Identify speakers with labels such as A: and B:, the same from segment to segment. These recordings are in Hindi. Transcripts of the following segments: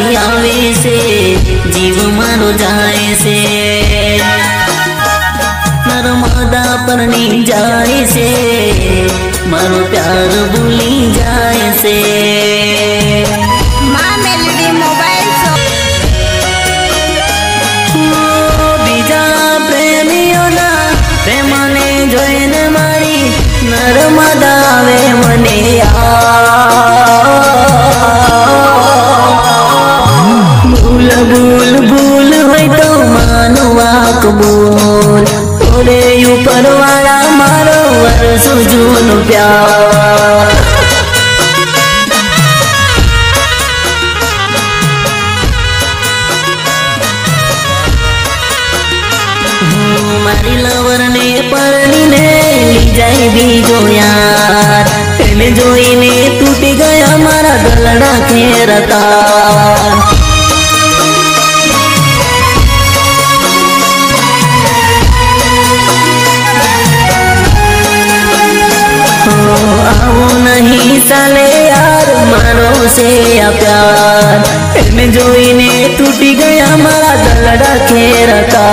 A: यादी आवे से जीव मारो जाए से नर्मदा परनी जाए से मारो प्यार भूली जाए से
B: मां मेलोडी मोबाइल
A: बीजा प्रेमियों ना प्रेम ने जोईने मारी नर्मदा वे मने भूल भूल भूल होय तो मानवा कबूल थोड़े ऊपर वाला मारो वर्षों जूनो प्यार मारी लवर ने परनी ने ली जाए बीजो यार तेने जोई ने टूट गया मारा गलड़ा खेरता आओ नहीं साले यार मारो से या प्यार तेने जोई ने टूट गया मारा गलड़ा खेरता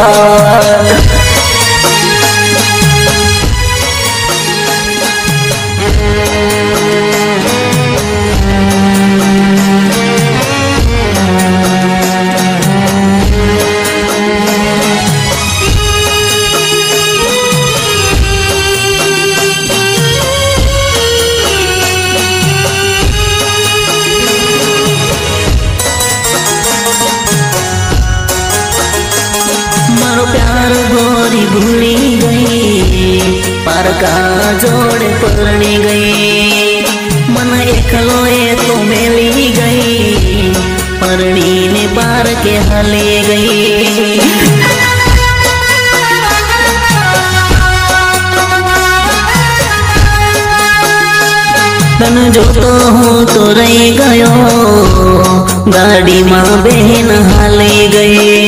A: प्यार गोरी भूली गई पार का जोड़ परनी गई मन एकलो एको मेली गई परनी ने पार के हले गई तन जो तो हूँ तो रही गयो गाड़ी माँ बहन हाले गई